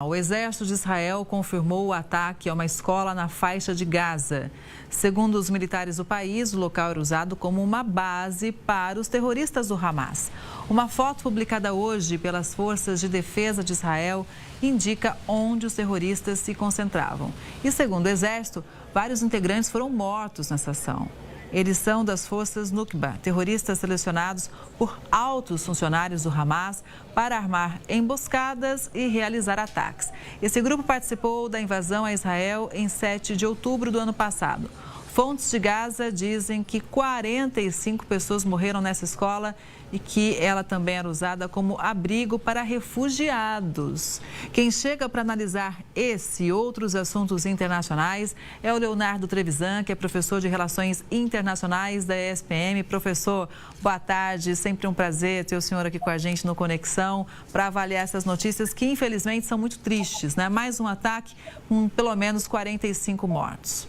O exército de Israel confirmou o ataque a uma escola na faixa de Gaza. Segundo os militares do país, o local era usado como uma base para os terroristas do Hamas. Uma foto publicada hoje pelas Forças de Defesa de Israel indica onde os terroristas se concentravam. E segundo o exército, vários integrantes foram mortos nessa ação. Eles são das forças Nukba, terroristas selecionados por altos funcionários do Hamas para armar emboscadas e realizar ataques. Esse grupo participou da invasão a Israel em 7 de outubro do ano passado. Fontes de Gaza dizem que 45 pessoas morreram nessa escola e que ela também era usada como abrigo para refugiados. Quem chega para analisar esse e outros assuntos internacionais é o Leonardo Trevisan, que é professor de Relações Internacionais da ESPM. Professor, boa tarde, sempre um prazer ter o senhor aqui com a gente no Conexão para avaliar essas notícias que infelizmente são muito tristes, né? Mais um ataque com pelo menos 45 mortos.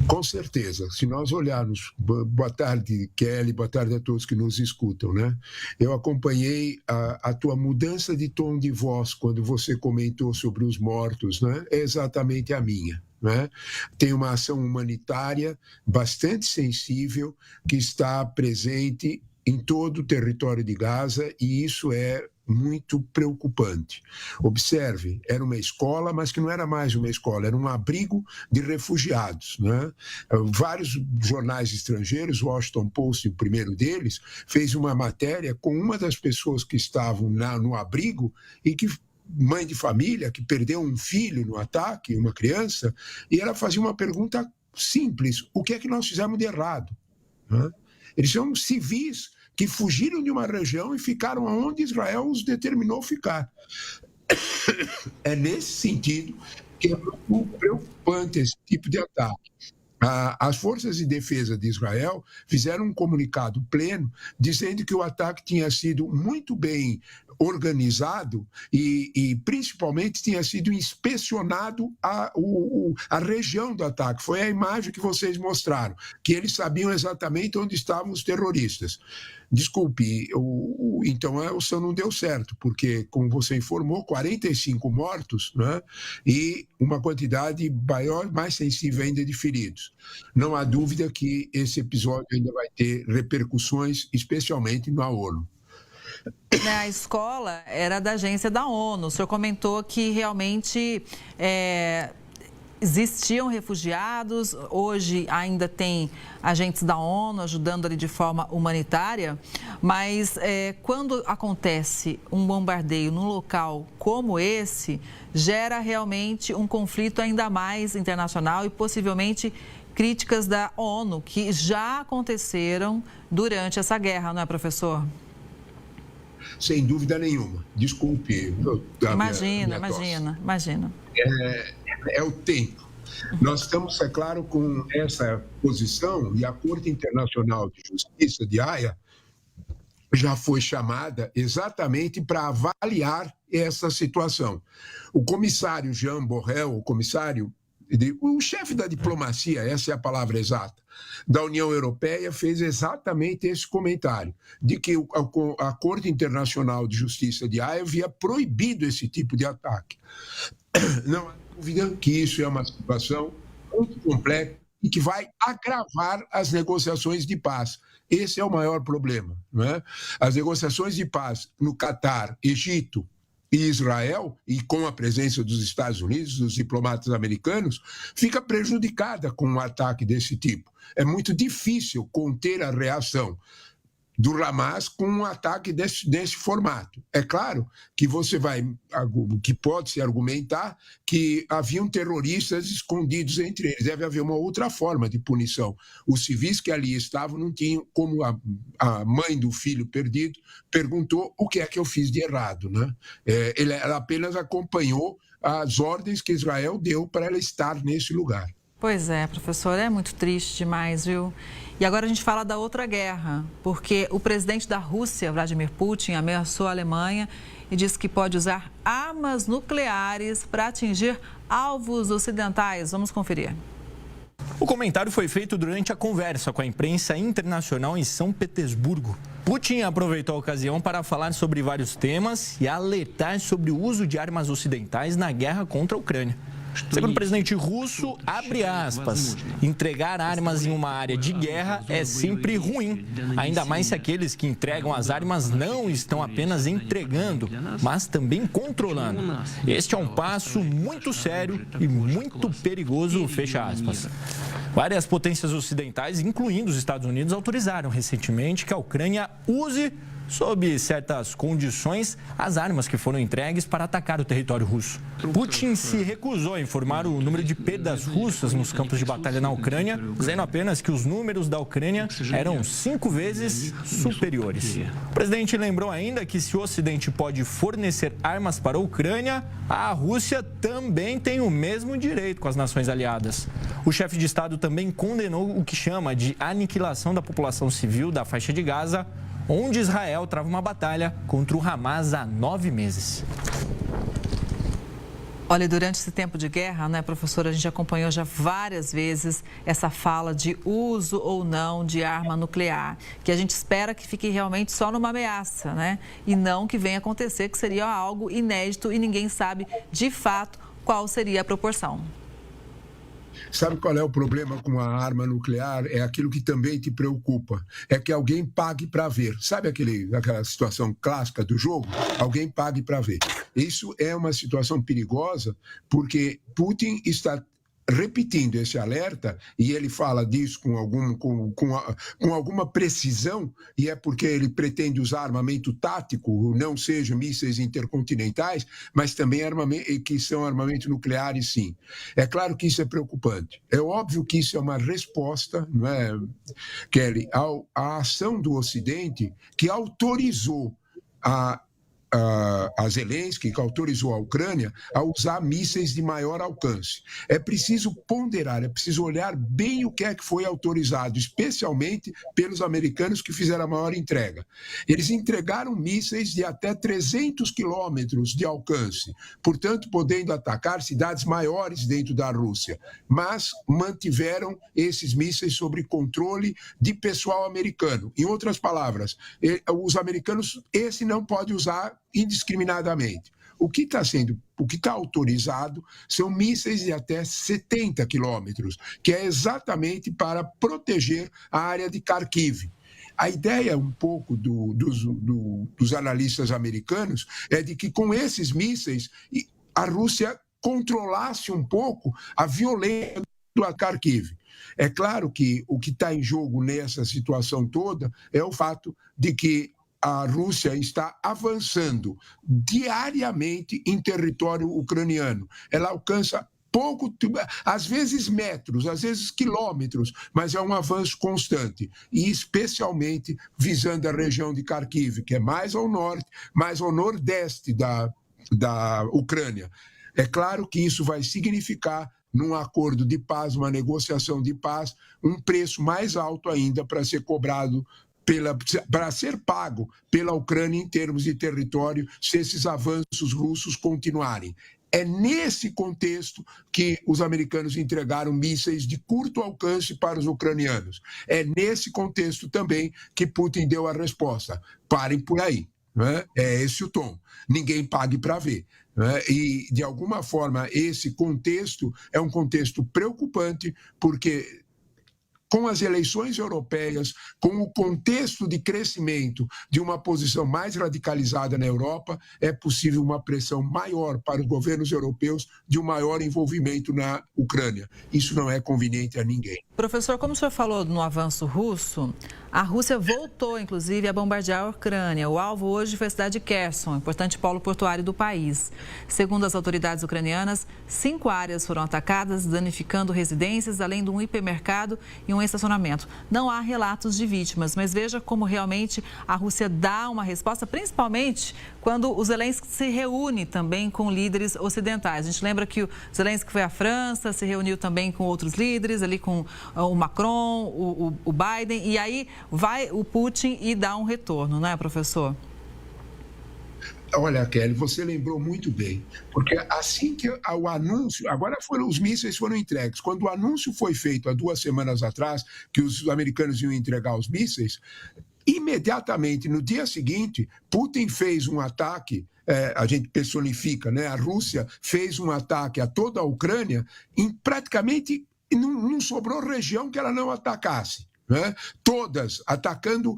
Com certeza, se nós olharmos, boa tarde Kelly, boa tarde a todos que nos escutam, né? Eu acompanhei a tua mudança de tom de voz quando você comentou sobre os mortos, né? É exatamente a minha, né? Tem uma ação humanitária bastante sensível que está presente em todo o território de Gaza e isso é muito preocupante. Observe, era uma escola, mas que não era mais uma escola, era um abrigo de refugiados, né? Vários jornais estrangeiros, o Washington Post, o primeiro deles, fez uma matéria com uma das pessoas que estavam no abrigo e que mãe de família que perdeu um filho no ataque, uma criança, e ela fazia uma pergunta simples: o que é que nós fizemos de errado? Né? Eles são civis que fugiram de uma região e ficaram onde Israel os determinou ficar. É nesse sentido que é preocupante esse tipo de ataque. As forças de defesa de Israel fizeram um comunicado pleno dizendo que o ataque tinha sido muito bem organizado e principalmente tinha sido inspecionado a região do ataque. Foi a imagem que vocês mostraram, que eles sabiam exatamente onde estavam os terroristas. Desculpe, então o seu não deu certo, porque, como você informou, 45 mortos, né, e uma quantidade maior, mais sensível ainda de feridos. Não há dúvida que esse episódio ainda vai ter repercussões, especialmente na ONU. A escola era da agência da ONU. O senhor comentou que realmente existiam refugiados, hoje ainda tem agentes da ONU ajudando ali de forma humanitária, mas quando acontece um bombardeio num local como esse, gera realmente um conflito ainda mais internacional e possivelmente críticas da ONU, que já aconteceram durante essa guerra, não é, professor? Sem dúvida nenhuma. Desculpe. Imagina. É o tempo. Nós estamos, é claro, com essa posição e a Corte Internacional de Justiça de Haia já foi chamada exatamente para avaliar essa situação. O comissário Jean Borrell, o chefe da diplomacia, essa é a palavra exata, da União Europeia, fez exatamente esse comentário, de que a Corte Internacional de Justiça de Haia havia proibido esse tipo de ataque. Não há dúvida que isso é uma situação muito complexa e que vai agravar as negociações de paz. Esse é o maior problema, não é? As negociações de paz no Catar, Egito e Israel, e com a presença dos Estados Unidos, dos diplomatas americanos, fica prejudicada com um ataque desse tipo. É muito difícil conter a reação do Hamas com um ataque desse formato. É claro que que pode-se argumentar que haviam terroristas escondidos entre eles. Deve haver uma outra forma de punição. Os civis que ali estavam não tinham, como a mãe do filho perdido perguntou o que é que eu fiz de errado, né? Ela apenas acompanhou as ordens que Israel deu para ela estar nesse lugar. Pois é, professor, é muito triste demais, viu? E agora a gente fala da outra guerra, porque o presidente da Rússia, Vladimir Putin, ameaçou a Alemanha e disse que pode usar armas nucleares para atingir alvos ocidentais. Vamos conferir. O comentário foi feito durante a conversa com a imprensa internacional em São Petersburgo. Putin aproveitou a ocasião para falar sobre vários temas e alertar sobre o uso de armas ocidentais na guerra contra a Ucrânia. Segundo o presidente russo, abre aspas, entregar armas em uma área de guerra é sempre ruim, ainda mais se aqueles que entregam as armas não estão apenas entregando, mas também controlando. Este é um passo muito sério e muito perigoso, fecha aspas. Várias potências ocidentais, incluindo os Estados Unidos, autorizaram recentemente que a Ucrânia use, sob certas condições, as armas que foram entregues para atacar o território russo. Putin se recusou a informar o número de perdas russas nos campos de batalha na Ucrânia, dizendo apenas que os números da Ucrânia eram 5 vezes superiores. O presidente lembrou ainda que se o Ocidente pode fornecer armas para a Ucrânia, a Rússia também tem o mesmo direito com as nações aliadas. O chefe de Estado também condenou o que chama de aniquilação da população civil da faixa de Gaza, onde Israel trava uma batalha contra o Hamas há 9 meses. Olha, durante esse tempo de guerra, né, professora, a gente acompanhou já várias vezes essa fala de uso ou não de arma nuclear, que a gente espera que fique realmente só numa ameaça, né? E não que venha acontecer, que seria algo inédito e ninguém sabe de fato qual seria a proporção. Sabe qual é o problema com a arma nuclear? É aquilo que também te preocupa. É que alguém pague para ver. Sabe aquela situação clássica do jogo? Alguém pague para ver. Isso é uma situação perigosa porque Putin está repetindo esse alerta, e ele fala disso com alguma precisão, e é porque ele pretende usar armamento tático, não seja mísseis intercontinentais, mas também que são armamentos nucleares, sim. É claro que isso é preocupante. É óbvio que isso é uma resposta, não é, Kelly, à ação do Ocidente que autorizou a Zelensky, que autorizou a Ucrânia a usar mísseis de maior alcance. É preciso ponderar, é preciso olhar bem o que é que foi autorizado, especialmente pelos americanos que fizeram a maior entrega. Eles entregaram mísseis de até 300 quilômetros de alcance, portanto, podendo atacar cidades maiores dentro da Rússia, mas mantiveram esses mísseis sob controle de pessoal americano. Em outras palavras, os americanos, esse não pode usar indiscriminadamente. O que está autorizado são mísseis de até 70 quilômetros, que é exatamente para proteger a área de Kharkiv. A ideia um pouco dos analistas americanos é de que com esses mísseis a Rússia controlasse um pouco a violência do Kharkiv. É claro que o que está em jogo nessa situação toda é o fato de que a Rússia está avançando diariamente em território ucraniano. Ela alcança às vezes metros, às vezes quilômetros, mas é um avanço constante, e especialmente visando a região de Kharkiv, que é mais ao norte, mais ao nordeste da Ucrânia. É claro que isso vai significar, num acordo de paz, uma negociação de paz, um preço mais alto ainda para ser cobrado, para ser pago pela Ucrânia em termos de território, se esses avanços russos continuarem. É nesse contexto que os americanos entregaram mísseis de curto alcance para os ucranianos. É nesse contexto também que Putin deu a resposta. Parem por aí. Né? É esse o tom. Ninguém pague para ver. Né? E, de alguma forma, esse contexto é um contexto preocupante, porque com as eleições europeias, com o contexto de crescimento de uma posição mais radicalizada na Europa, é possível uma pressão maior para os governos europeus de um maior envolvimento na Ucrânia. Isso não é conveniente a ninguém. Professor, como o senhor falou no avanço russo, a Rússia voltou, inclusive, a bombardear a Ucrânia. O alvo hoje foi a cidade de Kherson, importante polo portuário do país. Segundo as autoridades ucranianas, 5 áreas foram atacadas, danificando residências, além de um hipermercado e um estacionamento. Não há relatos de vítimas, mas veja como realmente a Rússia dá uma resposta, principalmente quando o Zelensky se reúne também com líderes ocidentais. A gente lembra que o Zelensky foi à França, se reuniu também com outros líderes, ali com o Macron, o Biden, e aí vai o Putin e dá um retorno, não é, professor? Olha, Kelly, você lembrou muito bem, porque assim que o anúncio, agora os mísseis foram entregues, quando o anúncio foi feito há 2 semanas atrás, que os americanos iam entregar os mísseis, imediatamente, no dia seguinte, Putin fez um ataque, a gente personifica, né? A Rússia fez um ataque a toda a Ucrânia, praticamente não sobrou região que ela não atacasse. Né? Todas atacando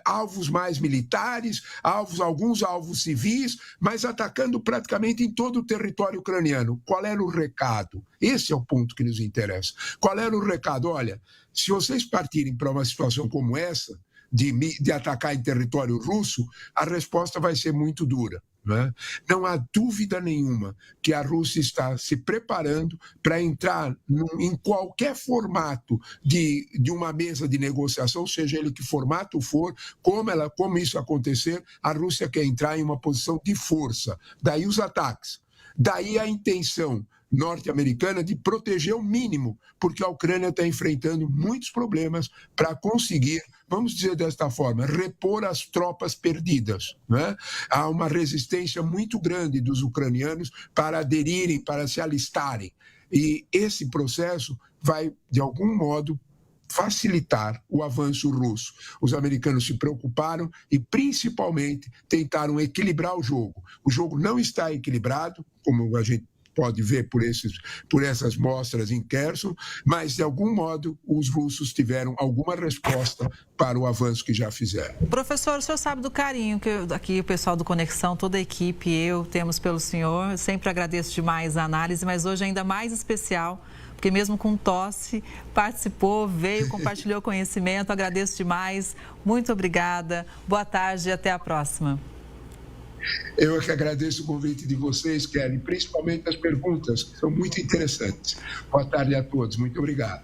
alvos mais militares, alguns alvos civis, mas atacando praticamente em todo o território ucraniano. Qual era o recado? Esse é o ponto que nos interessa. Qual era o recado? Olha, se vocês partirem para uma situação como essa, de atacar em território russo, a resposta vai ser muito dura. Né? Não há dúvida nenhuma que a Rússia está se preparando para entrar em qualquer formato de uma mesa de negociação, seja ele que formato for, como isso acontecer, a Rússia quer entrar em uma posição de força. Daí os ataques, daí a intenção norte-americana de proteger o mínimo, porque a Ucrânia está enfrentando muitos problemas para conseguir, vamos dizer desta forma, repor as tropas perdidas. Né? Há uma resistência muito grande dos ucranianos para aderirem, para se alistarem. E esse processo vai, de algum modo, facilitar o avanço russo. Os americanos se preocuparam e, principalmente, tentaram equilibrar o jogo. O jogo não está equilibrado, como a gente pode ver por essas mostras em Kherson, mas, de algum modo, os russos tiveram alguma resposta para o avanço que já fizeram. Professor, o senhor sabe do carinho que aqui o pessoal do Conexão, toda a equipe, temos pelo senhor. Eu sempre agradeço demais a análise, mas hoje ainda mais especial, porque mesmo com tosse, participou, veio, compartilhou conhecimento. Agradeço demais. Muito obrigada. Boa tarde e até a próxima. Eu é que agradeço o convite de vocês, Kelly, principalmente as perguntas, que são muito interessantes. Boa tarde a todos. Muito obrigado.